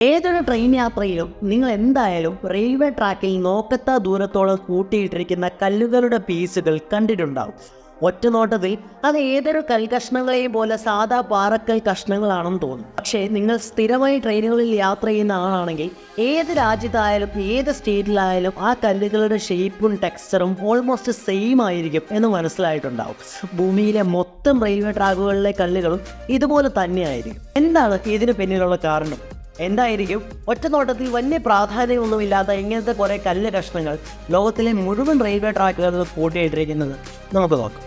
ഏതൊരു ട്രെയിൻ യാത്രയിലും നിങ്ങൾ എന്തായാലും റെയിൽവേ ട്രാക്കിൽ നോക്കത്താ ദൂരത്തോളം കൂട്ടിയിട്ടിരിക്കുന്ന കല്ലുകളുടെ പീസുകൾ കണ്ടിട്ടുണ്ടാവും. ഒറ്റ നോട്ടത്തിൽ അത് ഏതൊരു കൽകഷ്ണങ്ങളെയും പോലെ സാധാ പാറക്കൽ കഷ്ണങ്ങളാണെന്ന് തോന്നും. പക്ഷേ നിങ്ങൾ സ്ഥിരമായി ട്രെയിനുകളിൽ യാത്ര ചെയ്യുന്ന ആളാണെങ്കിൽ ഏത് രാജ്യത്തായാലും ഏത് സ്റ്റേറ്റിലായാലും ആ കല്ലുകളുടെ ഷേപ്പും ടെക്സ്ചറും ഓൾമോസ്റ്റ് സെയിം ആയിരിക്കും എന്ന് മനസ്സിലായിട്ടുണ്ടാവും. ഭൂമിയിലെ മൊത്തം റെയിൽവേ ട്രാക്കുകളിലെ കല്ലുകളും ഇതുപോലെ തന്നെയായിരിക്കും. എന്താണ് ഇതിന് പിന്നിലുള്ള കാരണം? എന്തായിരിക്കും? ഒറ്റ നോട്ടത്തിൽ വലിയ പ്രാധാന്യമൊന്നുമില്ലാത്ത ഇങ്ങനത്തെ കുറേ കല്ല് കഷ്ണങ്ങൾ ലോകത്തിലെ മുഴുവൻ റെയിൽവേ ട്രാക്കുകളിൽ കൂട്ടിയിട്ടിരിക്കുന്നത് നമുക്ക് നോക്കാം.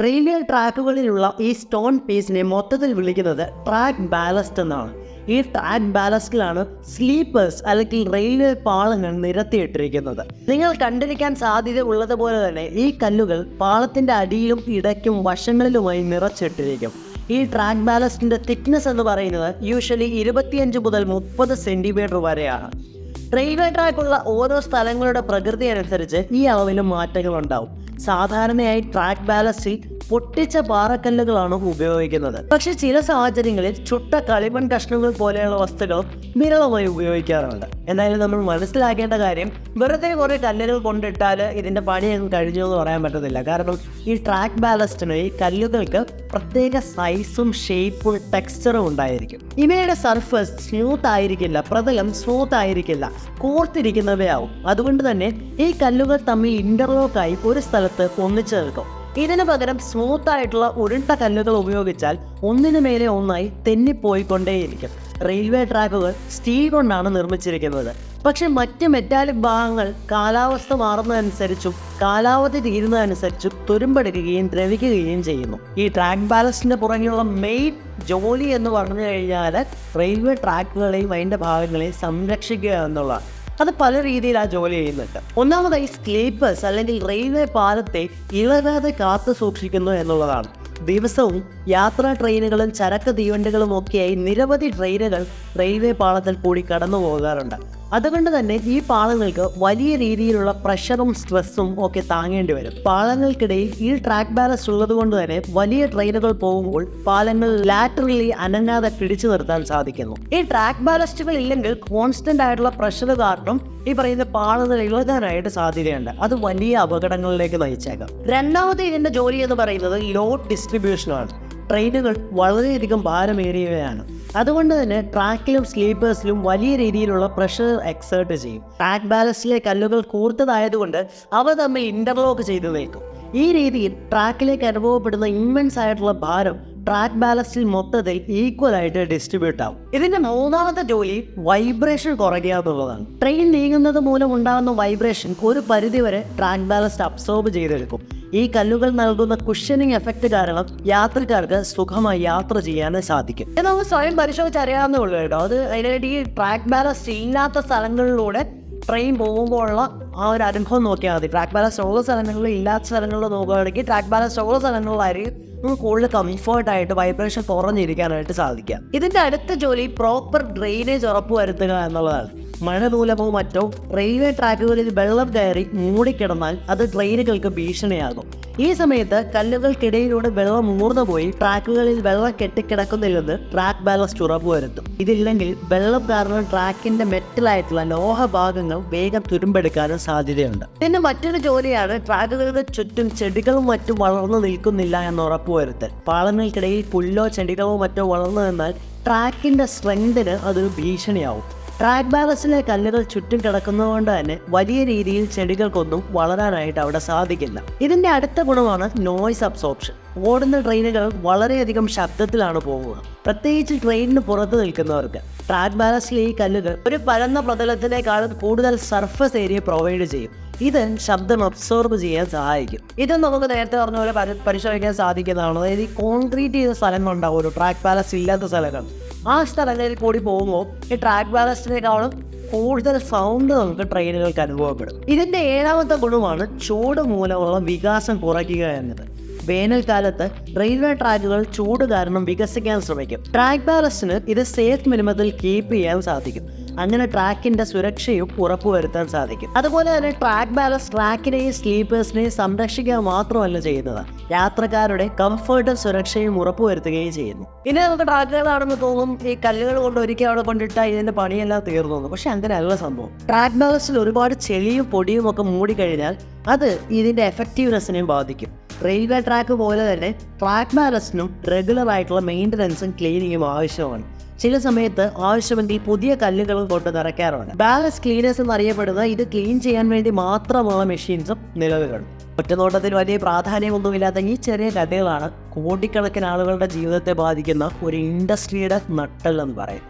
റെയിൽവേ ട്രാക്കുകളിലുള്ള ഈ സ്റ്റോൺ പീസിനെ മൊത്തത്തിൽ വിളിക്കുന്നത് ട്രാക്ക് ബാലസ്റ്റ് എന്നാണ്. ഈ ട്രാക്ക് ബാലസ്റ്റിലാണ് സ്ലീപ്പേഴ്സ് അല്ലെങ്കിൽ റെയിൽവേ പാളങ്ങൾ നിരത്തിയിട്ടിരിക്കുന്നത്. നിങ്ങൾ കണ്ടിരിക്കാൻ സാധ്യത ഉള്ളതുപോലെ തന്നെ ഈ കല്ലുകൾ പാളത്തിന്റെ അടിയിലും ഇടയ്ക്കും വശങ്ങളിലുമായി നിറച്ചിട്ടിരിക്കും. ഈ ട്രാക്ക് ബാലസ്റ്റിന്റെ തിക്നെസ് എന്ന് പറയുന്നത് യൂഷ്വലി 25 മുതൽ 30 സെന്റിമീറ്റർ വരെയാണ്. റെയിൽവേ ട്രാക്കുള്ള ഓരോ സ്ഥലങ്ങളുടെ പ്രകൃതി അനുസരിച്ച് ഈ അളവിലും മാറ്റങ്ങൾ ഉണ്ടാവും. സാധാരണയായി ട്രാക്ക് ബാലസ്റ്റിൽ പൊട്ടിച്ച പാറക്കല്ലുകളാണ് ഉപയോഗിക്കുന്നത്. പക്ഷെ ചില സാഹചര്യങ്ങളിൽ ചുട്ട കളിമൺ കഷ്ണങ്ങൾ പോലെയുള്ള വസ്തുക്കളും വിരളമായി ഉപയോഗിക്കാറുണ്ട്. എന്തായാലും നമ്മൾ മനസ്സിലാക്കേണ്ട കാര്യം, വെറുതെ കുറേ കല്ലുകൾ കൊണ്ടിട്ടാൽ ഇതിൻ്റെ പണി കഴിഞ്ഞു എന്ന് പറയാൻ പറ്റത്തില്ല. കാരണം ഈ ട്രാക്ക് ബാലസ്റ്റിന് ഈ കല്ലുകൾക്ക് പ്രത്യേക സൈസും ഷേപ്പും ടെക്സ്ചറും ഉണ്ടായിരിക്കും. ഇവയുടെ സർഫസ് സ്മൂത്ത് ആയിരിക്കില്ല, പ്രതലം സ്മൂത്ത് ആയിരിക്കില്ല, കൂർത്തിരിക്കുന്നവയാവും. അതുകൊണ്ട് തന്നെ ഈ കല്ലുകൾ തമ്മിൽ ഇന്റർലോക്കായി ഒരു സ്ഥലത്ത് ഒന്നിച്ചു നിൽക്കും. ഇതിനു പകരം സ്മൂത്ത് ആയിട്ടുള്ള ഉരുണ്ട കല്ലുകൾ ഉപയോഗിച്ചാൽ ഒന്നിനു മേലെ ഒന്നായി തെന്നിപ്പോയിക്കൊണ്ടേയിരിക്കും. റെയിൽവേ ട്രാക്കുകൾ സ്റ്റീൽ കൊണ്ടാണ് നിർമ്മിച്ചിരിക്കുന്നത്. പക്ഷെ മറ്റ് മെറ്റാലിക് ഭാഗങ്ങൾ കാലാവസ്ഥ മാറുന്നതനുസരിച്ചും കാലാവധി തീരുന്നതനുസരിച്ചും തുരുമ്പെടുക്കുകയും ദ്രവിക്കുകയും ചെയ്യുന്നു. ഈ ട്രാക്ക് ബാലസ്റ്റിന്റെ പുറകെയുള്ള മെയിൻ ജോലി എന്ന് പറഞ്ഞു കഴിഞ്ഞാൽ റെയിൽവേ ട്രാക്കുകളെയും അതിൻ്റെ ഭാഗങ്ങളെയും സംരക്ഷിക്കുക എന്നുള്ളതാണ്. അത് പല രീതിയിൽ ആ ജോലി ചെയ്യുന്നുണ്ട്. ഒന്നാമതായി സ്ലീപ്പേഴ്സ് അല്ലെങ്കിൽ റെയിൽവേ പാലത്തെ ഇളകാതെ കാത്തു സൂക്ഷിക്കുന്നു എന്നുള്ളതാണ്. ദിവസവും യാത്രാ ട്രെയിനുകളും ചരക്ക് തീവണ്ടികളും ഒക്കെയായി നിരവധി ട്രെയിനുകൾ റെയിൽവേ പാളത്തിൽ കൂടി കടന്നു പോകാറുണ്ട്. അതുകൊണ്ട് തന്നെ ഈ പാളങ്ങൾക്ക് വലിയ രീതിയിലുള്ള പ്രഷറും സ്ട്രെസ്സും ഒക്കെ താങ്ങേണ്ടി വരും. പാളങ്ങൾക്കിടയിൽ ഈ ട്രാക്ക് ബാലസ്റ്റ് ഉള്ളത് കൊണ്ട് തന്നെ വലിയ ട്രെയിനുകൾ പോകുമ്പോൾ പാലങ്ങൾ ലാറ്ററലി അനങ്ങാതെ പിടിച്ചു നിർത്താൻ സാധിക്കുന്നു. ഈ ട്രാക്ക് ബാലസ്റ്റുകൾ ഇല്ലെങ്കിൽ കോൺസ്റ്റന്റ് ആയിട്ടുള്ള പ്രഷർ കാരണം ഈ പറയുന്ന പാളങ്ങൾ ഇളകാനായിട്ട് സാധ്യതയുണ്ട്. അത് വലിയ അപകടങ്ങളിലേക്ക് നയിച്ചേക്കാം. രണ്ടാമത് ഇതിന്റെ ജോലി എന്ന് പറയുന്നത് ലോഡ് ഡിസ്ട്രിബ്യൂഷനാണ്. ട്രെയിനുകൾ വളരെയധികം ഭാരമേറിയവയാണ്. അതുകൊണ്ട് തന്നെ ട്രാക്കിലും സ്ലീപ്പേഴ്സിലും വലിയ രീതിയിലുള്ള പ്രഷർ എക്സേർട്ട് ചെയ്യും. ട്രാക്ക് ബാലസ്റ്റിലെ കല്ലുകൾ കൂർത്തതായതുകൊണ്ട് അവ തമ്മിൽ ഇന്റർലോക്ക് ചെയ്തു നിൽക്കും. ഈ രീതിയിൽ ട്രാക്കിലേക്ക് അനുഭവപ്പെടുന്ന ഇമ്മൻസ് ആയിട്ടുള്ള ഭാരം ട്രാക്ക് ബാലസ്റ്റിൽ മൊത്തത്തിൽ ഈക്വൽ ആയിട്ട് ഡിസ്ട്രിബ്യൂട്ട് ആവും. ഇതിന്റെ മൂന്നാമത്തെ ജോലി വൈബ്രേഷൻ കുറയ്ക്കുക എന്നുള്ളതാണ്. ട്രെയിൻ നീങ്ങുന്നത് മൂലം ഉണ്ടാകുന്ന വൈബ്രേഷൻ ഒരു പരിധിവരെ ട്രാക്ക് ബാലസ്റ്റ് അബ്സോർബ് ചെയ്തെടുക്കും. ഈ കല്ലുകൾ നൽകുന്ന കുഷനിങ് എഫക്റ്റ് കാരണം യാത്രക്കാർക്ക് സുഖമായി യാത്ര ചെയ്യാൻ സാധിക്കും. ഇത് നമുക്ക് സ്വയം പരിശോധിച്ചറിയാവുന്നേ ഉള്ളൂ കേട്ടോ. അത് അതിനായിട്ട് ഈ ട്രാക്ക് ബാലസ്റ്റ് ഇല്ലാത്ത സ്ഥലങ്ങളിലൂടെ ട്രെയിൻ പോകുമ്പോഴുള്ള ആ ഒരു അനുഭവം നോക്കിയാൽ മതി. ട്രാക്ക് ബാലസ്റ്റ് ഉള്ള സ്ഥലങ്ങളിൽ ഇല്ലാത്ത സ്ഥലങ്ങളിൽ നോക്കുകയാണെങ്കിൽ ട്രാക്ക് ബാലസ്റ്റ് ഉള്ള സ്ഥലങ്ങളിലായിരിക്കും നമുക്ക് കൂടുതൽ കംഫർട്ടായിട്ട് വൈബ്രേഷൻ കുറഞ്ഞിരിക്കാനായിട്ട് സാധിക്കുക. ഇതിൻ്റെ അടുത്ത ജോലി പ്രോപ്പർ ഡ്രെയിനേജ് ഉറപ്പുവരുത്തുക എന്നുള്ളതാണ്. മഴ മൂലമോ മറ്റോ റെയിൽവേ ട്രാക്കുകളിൽ വെള്ളം കയറി മൂടിക്കിടന്നാൽ അത് ട്രെയിനുകൾക്ക് ഭീഷണിയാകും. ഈ സമയത്ത് കല്ലുകൾക്കിടയിലൂടെ വെള്ളം ഊർന്നു പോയി ട്രാക്കുകളിൽ വെള്ളം കെട്ടിക്കിടക്കുന്നില്ലെന്ന് ട്രാക്ക് ബാലസ്റ്റ് ഉറപ്പുവരുത്തും. ഇതില്ലെങ്കിൽ വെള്ളം കാരണം ട്രാക്കിന്റെ മെറ്റലായിട്ടുള്ള ലോഹഭാഗങ്ങൾ വേഗം തുരുമ്പെടുക്കാനും സാധ്യതയുണ്ട്. പിന്നെ മറ്റൊരു ജോലിയാണ് ട്രാക്കുകൾക്ക് ചുറ്റും ചെടികളും മറ്റും വളർന്നു നിൽക്കുന്നില്ല എന്ന് ഉറപ്പുവരുത്തൽ. പാളങ്ങൾക്കിടയിൽ പുല്ലോ ചെടികളോ മറ്റോ വളർന്നു നിന്നാൽ ട്രാക്കിന്റെ സ്ട്രെങ്തിന് അതൊരു ഭീഷണിയാവും. ട്രാക്ക് ബാലസ്റ്റിലെ കല്ലുകൾ ചുറ്റും കിടക്കുന്നതുകൊണ്ട് തന്നെ വലിയ രീതിയിൽ ചെടികൾക്കൊന്നും വളരാനായിട്ട് അവിടെ സാധിക്കില്ല. ഇതിന്റെ അടുത്ത ഗുണമാണ് നോയ്സ് അബ്സോർപ്ഷൻ. ഓടുന്ന ട്രെയിനുകൾ വളരെയധികം ശബ്ദത്തിലാണ് പോകുക, പ്രത്യേകിച്ച് ട്രെയിനിന് പുറത്ത് നിൽക്കുന്നവർക്ക്. ട്രാക്ക് ബാലസ്റ്റിലെ ഈ കല്ലുകൾ ഒരു പരന്ന പ്രതലത്തിനേക്കാളും കൂടുതൽ സർഫസ് ഏരിയ പ്രൊവൈഡ് ചെയ്യും. ഇത് ശബ്ദം അബ്സോർബ് ചെയ്യാൻ സഹായിക്കും. ഇത് നമുക്ക് നേരത്തെ പറഞ്ഞ പോലെ പരിശോധിക്കാൻ സാധിക്കുന്നതാണ്. അതായത് ഈ കോൺക്രീറ്റ് ചെയ്ത സ്ഥലങ്ങളുണ്ടാവും, ഒരു ട്രാക്ക് ബാലസ്റ്റ് ഇല്ലാത്ത സ്ഥലങ്ങൾ. ആ സ്ഥലങ്ങളിൽ കൂടി പോകുമ്പോൾ ഈ ട്രാക്ക് ബാലസ്റ്റിനേക്കാളും കൂടുതൽ സൗണ്ട് നമുക്ക് ട്രെയിനുകൾക്ക് അനുഭവപ്പെടും. ഇതിൻ്റെ ഏഴാമത്തെ ഗുണമാണ് ചൂട് മൂലമുള്ള വികാസം കുറയ്ക്കുക എന്നത്. വേനൽക്കാലത്ത് റെയിൽവേ ട്രാക്കുകൾ ചൂട് കാരണം വികസിക്കാൻ ശ്രമിക്കും. ട്രാക്ക് ബാലസ്റ്റിന് ഇത് സേഫ് മിനിമത്തിൽ കീപ്പ് ചെയ്യാൻ സാധിക്കും. അങ്ങനെ ട്രാക്കിൻ്റെ സുരക്ഷയും ഉറപ്പുവരുത്താൻ സാധിക്കും. അതുപോലെ തന്നെ ട്രാക്ക് ബാലൻസ് ട്രാക്കിനെയും സ്ലീപ്പേഴ്സിനെയും സംരക്ഷിക്കുക മാത്രമല്ല ചെയ്യുന്നത്, യാത്രക്കാരുടെ കംഫർട്ടും സുരക്ഷയും ഉറപ്പുവരുത്തുകയും ചെയ്യുന്നു. ഇനി നമുക്ക് ട്രാക്കുകളാണെന്ന് തോന്നും ഈ കല്ലുകൾ കൊണ്ട് ഒരിക്കൽ അവിടെ കൊണ്ടിട്ടാൽ ഇതിൻ്റെ പണിയെല്ലാം തീർന്നു. പക്ഷെ അങ്ങനെയല്ല സംഭവം. ട്രാക്ക് ബാലൻസിൽ ഒരുപാട് ചെളിയും പൊടിയും ഒക്കെ മൂടിക്കഴിഞ്ഞാൽ അത് ഇതിൻ്റെ എഫക്റ്റീവ്നെസ്സിനെയും ബാധിക്കും. റെയിൽവേ ട്രാക്ക് പോലെ തന്നെ ട്രാക്ക് ബാലൻസിനും റെഗുലർ ആയിട്ടുള്ള മെയിൻ്റനൻസും ക്ലീനിങ്ങും ആവശ്യമാണ്. ചില സമയത്ത് ആവശ്യമെങ്കിൽ പുതിയ കല്ലുകളും കൊണ്ട് നിറയ്ക്കാറുണ്ട്. ബാലൻസ് ക്ലീനേഴ്സ് എന്നറിയപ്പെടുന്ന ഇത് ക്ലീൻ ചെയ്യാൻ വേണ്ടി മാത്രമുള്ള മെഷീൻസും നിലവിലുണ്ട്. ഒറ്റനോട്ടത്തിൽ വലിയ പ്രാധാന്യമൊന്നുമില്ലാത്ത ഈ ചെറിയ കഥകളാണ് കോടിക്കണക്കിന് ആളുകളുടെ ജീവിതത്തെ ബാധിക്കുന്ന ഒരു ഇൻഡസ്ട്രിയുടെ നട്ടെല്ലെന്ന് പറയുന്നത്.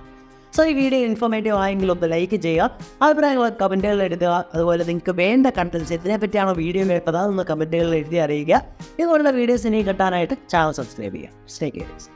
സോ ഈ വീഡിയോ ഇൻഫോർമേറ്റീവ് ആയെങ്കിൽ ഒന്ന് ലൈക്ക് ചെയ്യുക, അഭിപ്രായങ്ങൾ കമൻറ്റുകളിൽ എഴുതുക. അതുപോലെ നിങ്ങൾക്ക് വേണ്ട കണ്ടൻസ് ഇതിനെപ്പറ്റിയാണോ വീഡിയോ വേണ്ടത് അതൊന്ന് കമൻറ്റുകളിൽ എഴുതി അറിയിക്കുക. ഇതുപോലുള്ള വീഡിയോസ് ഇനി കിട്ടാനായിട്ട് ചാനൽ സബ്സ്ക്രൈബ് ചെയ്യുക. Stay case.